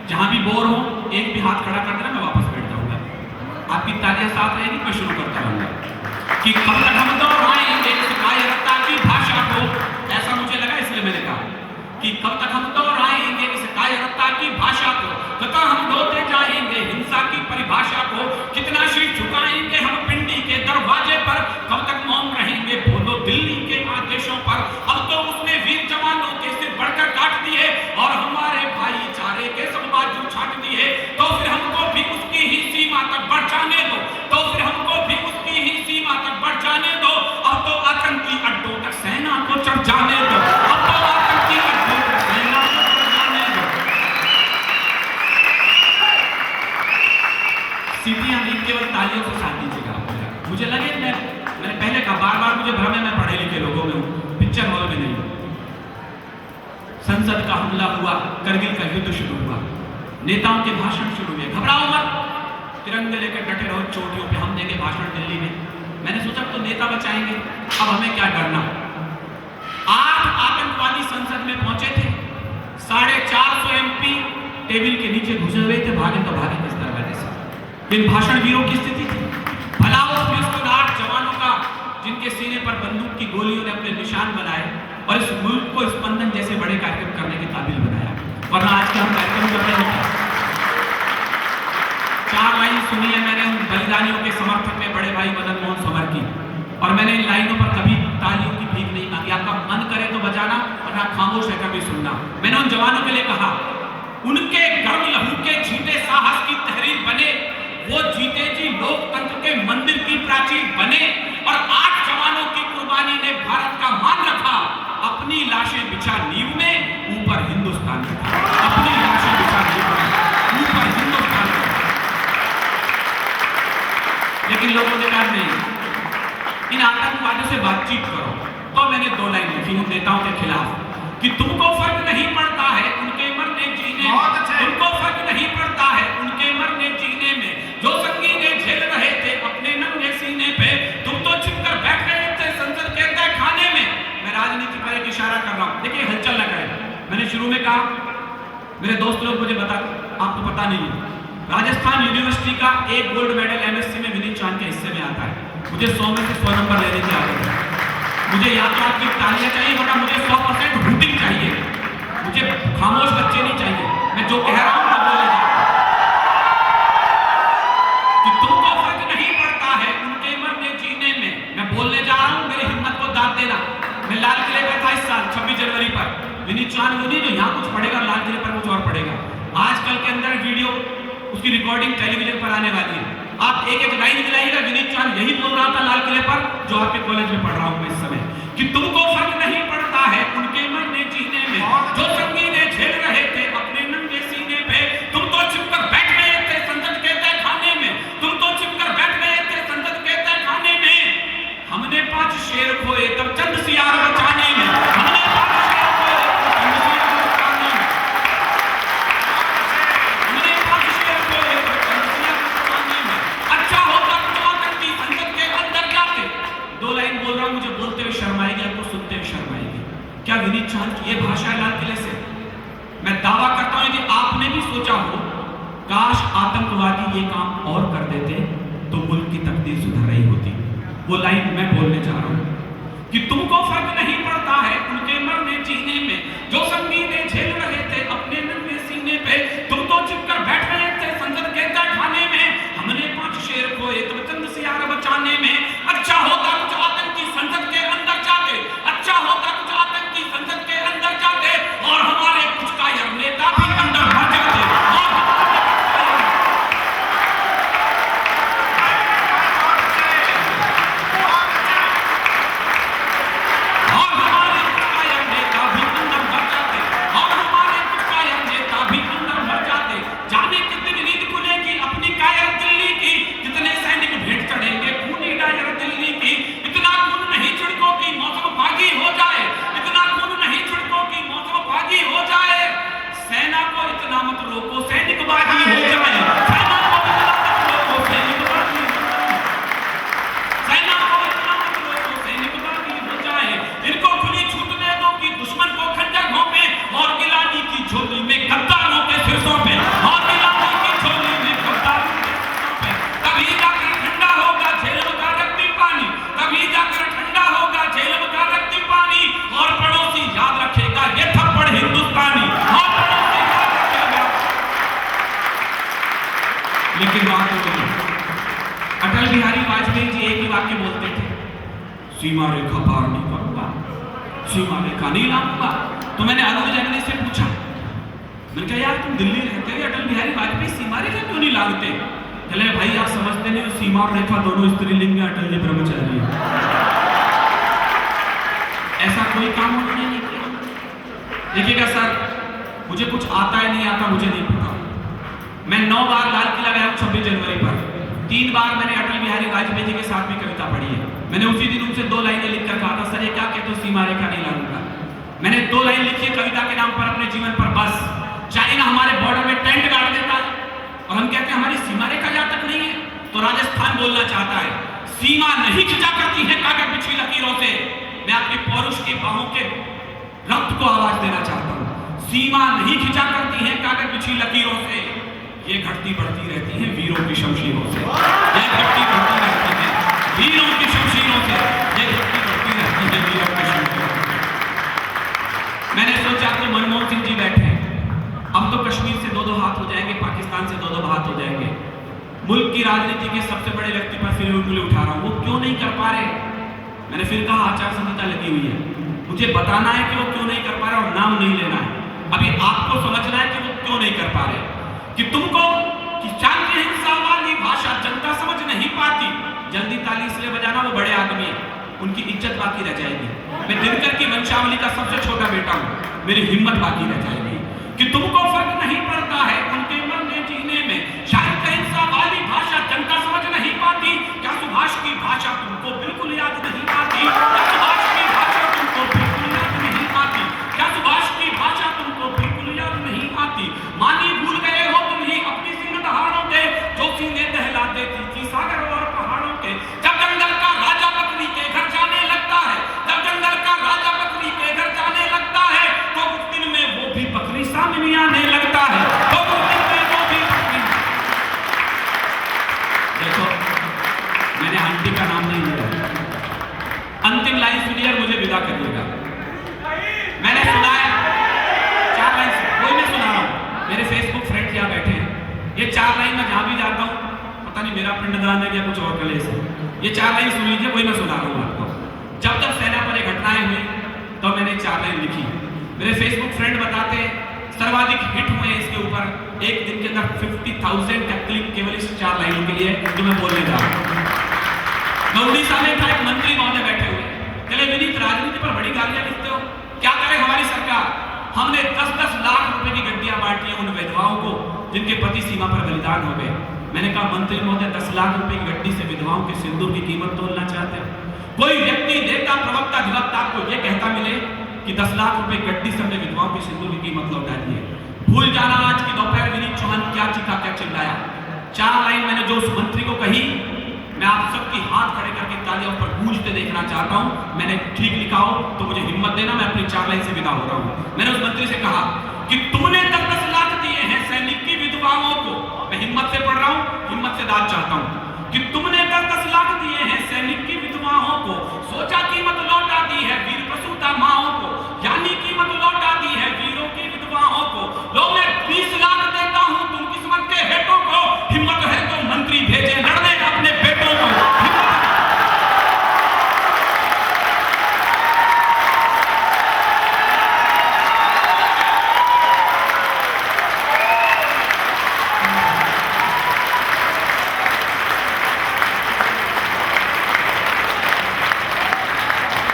जहां भी बोर हो एक भी हाथ खड़ा कर देना, मैं वापस बैठ जाऊंगा। आपकी तालियां साथ रहेगी, मैं शुरू करता रहूंगा कि कब तक हम दोहराएंगे इस कायरता की भाषा को। ऐसा मुझे लगा इसलिए मैंने कहा कि कब तक हम दोहराएंगे इस कायरता की भाषा को, कब हम ढोते जाएंगे हिंसा की परिभाषा को, कितना शीश झुकाएंगे हम पिंडी के दरवाजे पर, कब तक मौन रहेंगे बोलो दिल्ली के आदेशों पर। अब तो उसने वीर जवानों के सिर बढ़कर काट दिए और हमारे भाईचारे के सब बाजू छाट दिए, तो फिर हमको भी उसकी ही सीमा तक बढ़ जाने दो, तो फिर हमको भी उसकी ही सीमा तक बढ़ जाने दो। अब तो आतंकी अड्डों तक सेना को चढ़ जाने दो, अब तो आतंकी अड्डों तक सेना को चढ़ जाने दो। सीटियां नहीं, केवल तालियों से साथ दीजिएगा। मुझे लगे मैंने पहले कहा, बार बार मुझे भ्रम है मैं पढ़े लिखे लोगों में हूं, पिक्चर हॉल में नहीं। संसद का हमला हुआ, करगिल का युद्ध शुरू हुआ, नेताओं के भाषण शुरू हुए, घबराओ मत, तिरंगे लेकर डटे रहो चोटियों पे, हम देंगे भाषण दिल्ली में। मैंने सोचा तो नेता बचाएंगे, अब हमें क्या डरना। 8 आतंकवादी संसद में पहुंचे थे, 450 एमपी टेबल के नीचे घुसे हुए थे, भागे तो भागे किस दरवाजे से। इन भाषण वीरों की स्थिति थी। भला उस पुलिस को 8 जवानों का जिनके सीने पर बंदूक की गोलियों ने अपने निशान बनाए और इस मुल्क को स्पंदन जैसे बड़े कार्यक्रम करने के काबिल बनाया, वरना आज के हम कार्यक्रम कर रहे हैं। 4 लाइन सुनी है मैंने उन बलिदानियों के समर्थक में बड़े भाई मदन मोहन समर की, और मैंने इन लाइनों पर कभी तालियों की भीख नहीं मांगी। आपका मन करे तो बजाना, वरना खामोश है कभी सुनना। मैंने उन जवानों के लिए कहा, उनके गर्म लहू के झूठे साहस की तहरीर बने, वो जीते जी लोकतंत्र के मंदिर की प्राचीर बने, और 8 जवानों की कुर्बानी ने भारत का मान रखा। अपनी लाशें बिछा नींव में, ऊपर हिंदुस्तान रखा, अपनी लाशें बिछा नींव में, ऊपर हिंदुस्तान रखा। लेकिन लोगों ने कहा नहीं, इन आतंकवादियों से बातचीत करो। तो मैंने 2 लाइन लिखी उन नेताओं के खिलाफ कि तुमको फर्क नहीं पड़ता है उनके मरने जीने में, तुमको फर्क नहीं पड़ता है उनके मरने जीने में, जो संगीने झेल रहे थे अपने नंगे सीने पे, तुम तो छिपकर बैठ गए थे संसद के तहखाने में। मैं राजनीति पर एक इशारा कर रहा हूं, देखिए हलचल न करें। मैंने शुरू में कहा, मेरे दोस्त लोग मुझे बता, आपको पता नहीं है, राजस्थान यूनिवर्सिटी का एक गोल्ड मेडल एमएससी में विनीत चांद के हिस्से में आता है। मुझे 100 में से 100 नंबर लेने की आदत है। मुझे या तो आपकी तालियां चाहिए, वरना मुझे 100% हूटिंग चाहिए। मुझे खामोश बच्चे नहीं चाहिए। मैं जो कह रहा हूं मैं बोले जा रहा कि तुमको फर्क नहीं पड़ता है उनके मरने जीने में। मैं बोलने जा रहा हूं, मेरी हिम्मत को दाद देना। मैं लाल किले पर था इस साल 26 जनवरी पर, विनीत चांद वो नहीं जो यहाँ कुछ पढ़ेगा, लाल किले पर कुछ और पढ़ेगा। आजकल के अंदर वीडियो उसकी रिकॉर्डिंग टेलीविजन पर आने वाली है। आप एक लाइन मिलाइएगा, विनीत चांद यही बोल रहा था लाल किले पर, जो आपके कॉलेज में पढ़ रहा हूं मैं इस समय, कि तुमको फर्क नहीं पड़ता है उनके मरने जीने में, जो संगीने झेल रहे थे अपने नंगे सीने पे, तुम तो छिपकर बैठ गए थे संसद के तहखाने में, तुम तो छिपकर बैठ गए थे संसद के तहखाने में। हमने 5 शेर खोए तब चंद सियार बचाने में, हमने 5 शेर खोए तब चंद सियार बचाने में, हमने 5 शेर खोए तब चंद सियार बचाने में। अच्छा होता तो आतंकी संसद के अंदर जाते। 2 लाइन बोल रहा हूं, मुझे बोलते हुए शर्म आएगी, आपको सुनते हुए शर्म आएगी। क्या विनीत चांद की ये भाषा है लाल किले से? मैं दावा करता हूं यदि आपने भी सोचा हो काश आतंकवादी ये काम और कर देते तो मुल्क की तकदीर सुधर रही होती। वो लाइन मैं बोलने जा रहा हूं कि तुमको फर्क नहीं पड़ता है उनके मरने जीने में, जो संगीने झेल रहे थे अपने नंगे सीने पे, तुम तो छिपकर बैठ गए थे संसद के तहखाने में। हमने 5 शेर खोए तब चंद सियार बचाने में। अच्छा होता कुछ आतंकी संसद के अंदर जाते, अच्छा होता कुछ आतंकी संसद के अंदर जाते, और हमारे कुछ कायर नेता भी अंदर भर जाते, और हमारे कुछ कायर नेता भी अंदर भर जाते, और हमारे सीमा रेखा पार नहीं करूंगा, सीमा रेखा नहीं लाऊंगा। तो मैंने अनुज जैमिनी से पूछा, मैंने कहा यार तुम दिल्ली रहते हो, अटल बिहारी वाजपेयी सीमा रेखा क्यों नहीं लाते? कहले भाई आप समझते नहीं हो, सीमा और रेखा दोनों स्त्रीलिंग में, अटल जी ब्रह्मचारी है। ऐसा कोई काम उन्होंने नहीं किया। देखिएगा सर, मुझे कुछ आता है नहीं आता मुझे नहीं पता। मैं 9 बार लाल किला गया हूँ 26 जनवरी पर, 3 बार मैंने अटल बिहारी वाजपेयी जी के साथ में कविता पढ़ी है। मैंने उसी दिन उनसे 2 लाइनें लिखकर कहा था, सर ये क्या कहते हो सीमा रेखा नहीं लाऊंगा। मैंने 2 लाइन लिखी है कविता के नाम पर अपने जीवन पर, बस। चाइना हमारे बॉर्डर में टेंट गाड़ देता है और हम कहते हैं हमारी सीमा रेखा यहां तक नहीं है। तो राजस्थान बोलना चाहता है, सीमा नहीं खिंचा करती है कागज पिछली लकीरों से। मैं आपके पौरुष के बाहों के रक्त को आवाज देना चाहता हूं, सीमा नहीं खिंचा करती है कागज पिछली लकीरों से, ये घटती बढ़ती रहती है वीरों की शमशीरों से। ये घटती बढ़ती रहती है वीरों की शमशीरों से, ये घटती बढ़ती रहती है वीरों की शमशीरों से। मैंने सोचा तो मनमोहन सिंह जी बैठे हैं, अब तो कश्मीर से 2-2 हाथ हो जाएंगे, पाकिस्तान से 2-2 हाथ हो जाएंगे। मुल्क की राजनीति के सबसे बड़े व्यक्ति पर फिर उंगली उठा रहा हूं, वो क्यों नहीं कर पा रहे? मैंने फिर कहा आचार संहिता लगी हुई है, मुझे बताना है कि वो क्यों नहीं कर पा रहे और नाम नहीं लेना है। अभी आपको समझना है कि वो क्यों नहीं कर पा रहे, कि तुमको कि शांति हिंसा वाली भाषा जनता समझ नहीं पाती। जल्दी ताली इसलिए बजाना, वो बड़े आदमी है, उनकी इज्जत बाकी रह जाएगी। मैं दिनकर की वंशावली का सबसे छोटा बेटा हूं, मेरी हिम्मत बाकी रह जाएगी। कि तुमको फर्क नहीं पड़ता है उनके मरने जीने में, शांति हिंसा वाली भाषा जनता समझ नहीं पाती। क्या सुभाष की भाषा तुमको बिल्कुल याद नहीं आती? क्या सुभाष की भाषा तुमको बिल्कुल याद नहीं आती? क्या सुभाष की भाषा तुमको बिल्कुल याद नहीं आती? मानी भूल गए हो तुम ही अपनी सिंह दहाड़ों के, जो सीने दहला देती थी सागर और पहाड़ों के। जब जंगल का राजा बकरी के घर जाने लगता है, जब जंगल का राजा बकरी के घर जाने लगता है, तो उस दिन में वो भी बकरी सामने आने लगता है, तो उस दिन में वो भी बकरी। देखो मैंने आंटी का नाम नहीं लिया, अंतिम लाइन सुनिए और मुझे विदा करिएगा। मैंने सुनाया 4 लाइन, कोई मैं सुना रहा हूं, मेरे फेसबुक फ्रेंड यहाँ बैठे हैं, ये 4 लाइन मैं जहां भी जाता हूं, पता नहीं मेरा पिंडदान है या कुछ और कलेश है, ये 4 लाइन सुन लीजिए, वही मैं सुना रहा हूं आपको। जब जब सेना पर ये घटनाएं हुई तो मैंने 4 लाइन लिखी। मेरे फेसबुक फ्रेंड बताते हैं सर्वाधिक हिट हुए इसके ऊपर, एक दिन के अंदर 50,000 का क्लिक केवल इस 4 लाइनों के लिए जो मैं बोलने जा रहा हूं। मैं उड़ीसा में था, एक मंत्री महोदय बैठे हुए, चले विनीत राजनीति पर बड़ी गालियां लिखते हो, क्या करे हमारी सरकार? हमने 10-10 लाख रुपए की गड्डियां बांटी हैं उन विधवाओं को जिनके पति सीमा पर बलिदान हो गए। मैंने कहा मंत्री महोदय 10 लाख रुपए की गड्डी से विधवाओं के सिंदूर की कीमत तोलना चाहते हैं? कोई व्यक्ति नेता प्रवक्ता अधिवक्ता आपको ये कहता मिले कि 10 लाख रुपए गड्डी से हमने विधवाओं के सिंदूर की कीमत लौटा दी है? भूल जाना आज की दोपहर विनीत चौहान क्या चीखा क्या चिल्लाया। 4 लाइन मैंने जो उस मंत्री को कही, मैं आप सबकी हाथ खड़े करके तालियों पर गूंजते देखना चाहता हूं। मैंने ठीक लिखा हो तो मुझे हिम्मत देना, मैं अपनी 4 लाइन से विदा हो रहा हूं। मैंने उस मंत्री से कहा कि तुमने 10-10 लाख दिए हैं सैनिक की विधवाओं को, मैं हिम्मत से पढ़ रहा हूं, हिम्मत से दाद चाहता हूं, कि तुमने 10-10 लाख दिए हैं सैनिक की विधवाओं को, सोचा कीमत लौटा दी है वीर प्रसूता माओं को, यानी कीमत लौटा दी है वीरों की विधवाओं को। लो मैं 20 लाख देता हूं तुम किस्मत के हेटों को, हिम्मत है तो मंत्री भेजे लड़ने अपने बेटों को।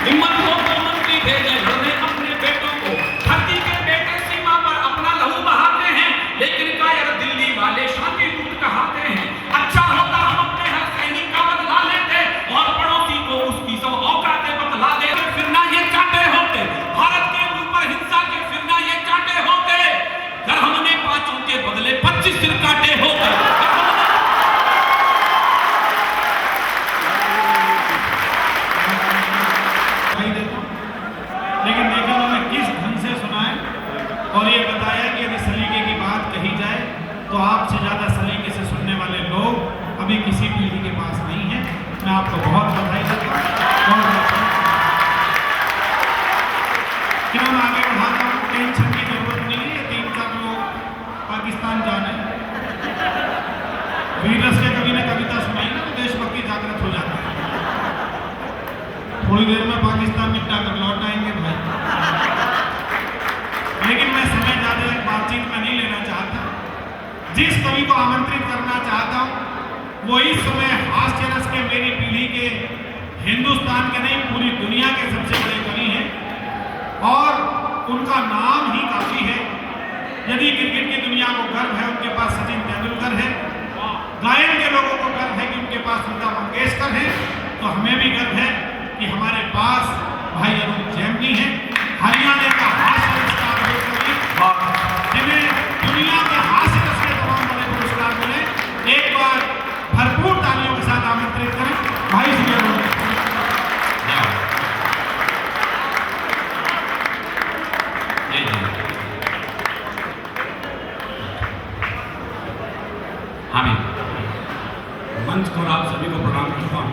हिम्मत हो तो मंत्री भेजे लड़ने अपने बेटों को। धरती के बेटे सीमा पर अपना लहू बहाते हैं, लेकिन कायर दिल्ली वाले शांति दूत कहाते हैं। अच्छा होता हम अपने हर सैनिक का बदला लेते और पड़ोसी को उसकी 100 औकातें बतला दे। फिर ना ये कांटे होते भारत के ऊपर हिंसा के, फिर ना ये कांटे होते अगर हमने 5 के बदले 25 सिर काटे होते। लेकिन देखो उन्होंने किस ढंग से सुना है और ये बताया कि यदि सलीके की बात कही जाए तो आपसे ज़्यादा सलीके से सुनने वाले लोग अभी किसी पीढ़ी के पास नहीं है। मैं आपको बहुत बधाई देता हूँ, कि हम आगे बढ़ाता हूँ, टेंशन की जरूरत नहीं है। 3-4 लोग पाकिस्तान जाने, वीरस के कवि ने कविता सुनाई ना तो देशभक्ति जागृत हो जाती है। थोड़ी जिस कवि को आमंत्रित करना चाहता हूं वो इस समय हास्य रस के मेरी पीढ़ी के हिंदुस्तान के नहीं पूरी दुनिया के सबसे बड़े कवि हैं और उनका नाम ही काफी है। यदि क्रिकेट की दुनिया को गर्व है उनके पास सचिन तेंदुलकर है, गायन के लोगों को गर्व है कि उनके पास लता मंगेशकर है, तो हमें भी गर्व है कि हमारे पास भाई अरुण जेटली हैं, हरियाणा का हास्य रस का कवि, जिन्हें दुनिया के हास्य रस के तमाम बड़े पुरस्कार मिले। एक बार भरपूर तालियों के साथ आमंत्रित करें भाई श्री अरुण। मंच पर आप सभी को प्रणाम करता हूँ।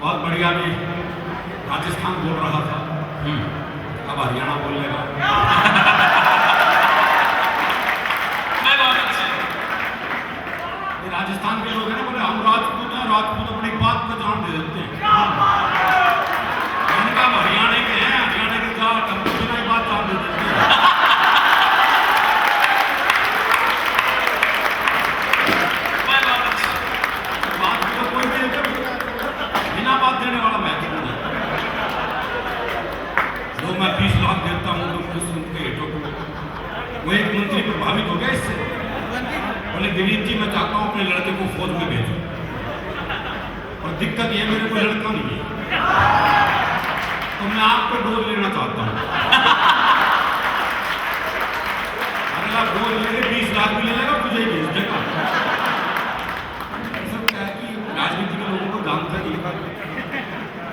बहुत बढ़िया भी राजस्थान बोल रहा था, अब हरियाणा बोल लेगा। ये राजस्थान के लोग हैं ना, बोले हम राजपूत हैं, राजपूत अपनी बात को जान दे देते हैं। मैंने कहा हरियाणा के हैं, हरियाणा के जाट हम बिना बात जान दे देते हैं। देने वाला मैं जो मैं 20 लाख देता हूँ उनके हितों को, वो एक मंत्री प्रभावित हो गया इससे। बोले विनीत जी मैं चाहता हूँ अपने लड़के को फौज में भेजो, और दिक्कत ये मेरे को लड़का नहीं है, तो मैं आपको डोज लेना चाहता हूँ। अगला डोज लेके 20 लाख भी ले लेगा, तुझे ही भेज देगा। सब क्या है कि राजनीति के लोगों को जानता नहीं,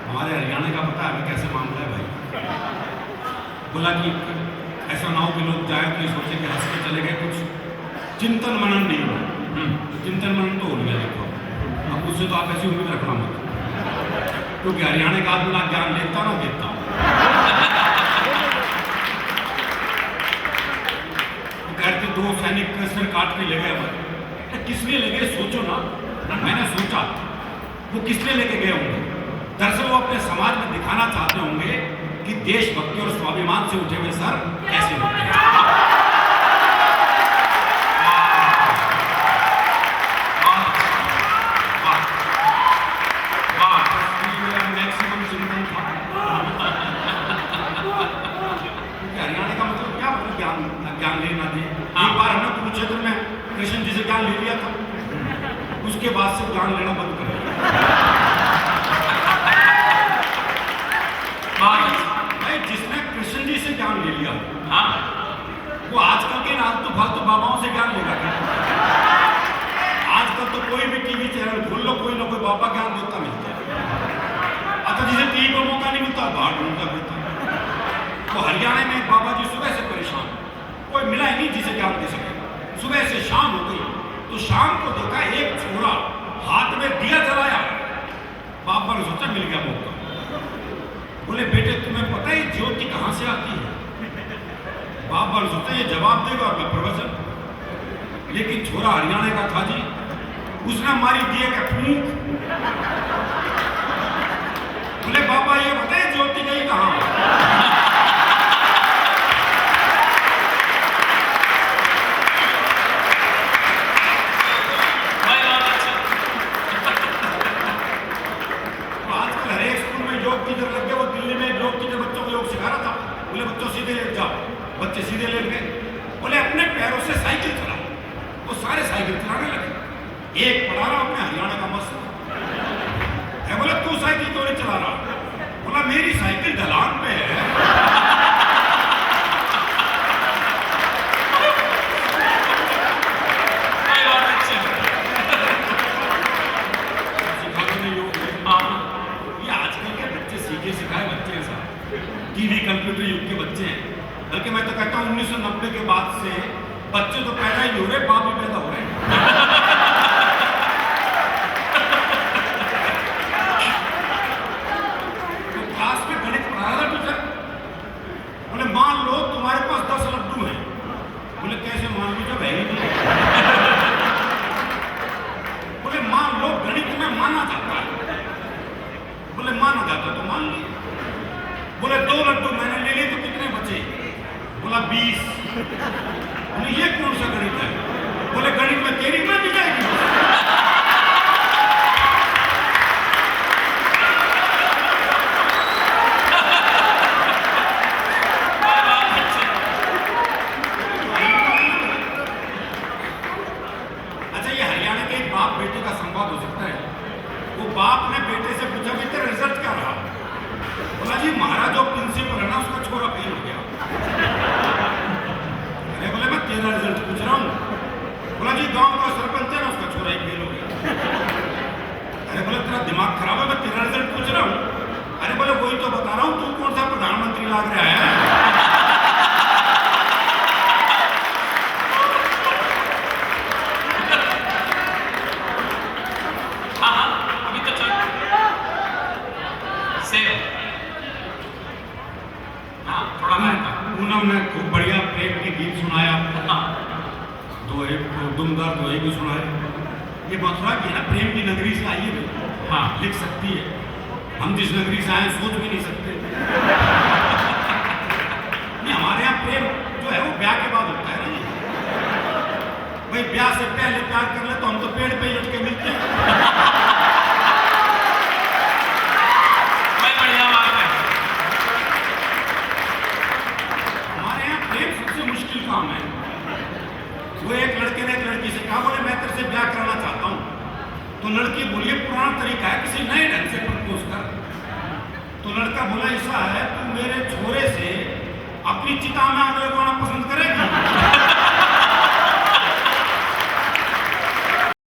हमारे हरियाणा का पता है कैसे मामला है भाई। बोला कि ऐसा ना हो कि लोग जाए तो ये सोचे कि हंस के चले गए, कुछ चिंतन मनन नहीं हुआ। तो चिंतन मनन तो हो गया, देखो अब उससे तो आप ऐसी उम्मीद रखना मत, क्योंकि हरियाणा का आदमी ना ज्ञान लेता ना देता। कहते 2 सैनिक सिर काट के ले गए, किस लिए ले गए सोचो ना। मैंने सोचा वो किस लिए लेके गए होंगे। दरअसल वो अपने समाज में दिखाना चाहते होंगे कि देशभक्ति और स्वाभिमान से उठे हुए सर कैसे होते हैं। मैक्सिमम चिंतन था। हरियाणा का मतलब क्या, मतलब ज्ञान लेना दे। एक बार हमने कुरुक्षेत्र में कृष्ण जी से ज्ञान ले लिया था, उसके बाद से ज्ञान लेना बंद कर दिया। जिसने कृष्ण जी से ज्ञान ले लिया, वो आजकल के आलतू फालतू बाबाओं से ज्ञान लेगा। आजकल तो कोई भी टीवी चैनल खोल लो, कोई ना कोई बाबा ज्ञान देता मिलता है। अच्छा जिसे टीवी पर मौका नहीं मिलता बाहर ढूंढता फिरता। तो हरियाणा में एक बाबा जी सुबह से परेशान, कोई मिला ही नहीं जिसे ज्ञान दे सके। सुबह से शाम हो गई तो शाम को देखा एक छोरा हाथ में दिया जलाया। बाबा ने सोचा मिल गया मौका। बोले बेटे तुम्हें पता है ज्योति कहां से आती है? बाबा ने सोचा ये जवाब देगा और मैं प्रवचन। लेकिन छोरा हरियाणा का था जी, उसने मारी दिए का फूंक। बोले बाबा ये बताए ज्योति गई कहां? बच्चे सीधे लेट गए। बोले अपने पैरों से साइकिल चला। वो सारे साइकिल चलाने लगे। एक पढ़ा रहा अपने हरियाणा का मस्त है। बोला तू साइकिल क्यों नहीं चला रहा? बोला मेरी साइकिल ढलान पे है। ये आजकल के बच्चे सीखे सिखाए बच्चे हैं साहब, टीवी कंप्यूटर युग के बच्चे हैं। बल्कि मैं तो कहता हूँ 1990 के बाद से बच्चे तो पैदा ही हो रहे, बाप भी पैदा हो रहे हैं। तो क्लास में गणित पढ़ा रहा टीचर। बोले मान लो तुम्हारे पास 10 लड्डू हैं। बोले कैसे मान लो जब है ही नहीं। बोले मान लो गणित में माना जाता है। बोले माना जाता तो मान लिया। बोले 2 लड्डू मैंने ले लिए तो कितने बचे? बोला 20। ये कौन सा गणित है? दुमदार दुआई भी सुना है। ये मथुरा की है ना, प्रेम की नगरी से आई है, हाँ लिख सकती है। हम जिस नगरी से आए सोच भी नहीं सकते। नहीं, हमारे यहाँ प्रेम जो है वो ब्याह के बाद होता है ना। भाई ब्याह से पहले प्यार कर ले तो हम तो पेड़ पे लटके मिलते हैं। भाई बढ़िया बात है। हमारे यहाँ प्रेम सबसे मुश्किल काम है। वो एक लड़के ने एक लड़की से कहा, बोले मैं तेरे से ब्याह कराना चाहता हूँ। तो लड़की बोली पुराना तरीका है, किसी नए ढंग से प्रपोज कर। तो लड़का बोला ऐसा है, तू मेरे छोरे से अपनी चिता में आग लगवाना पसंद कर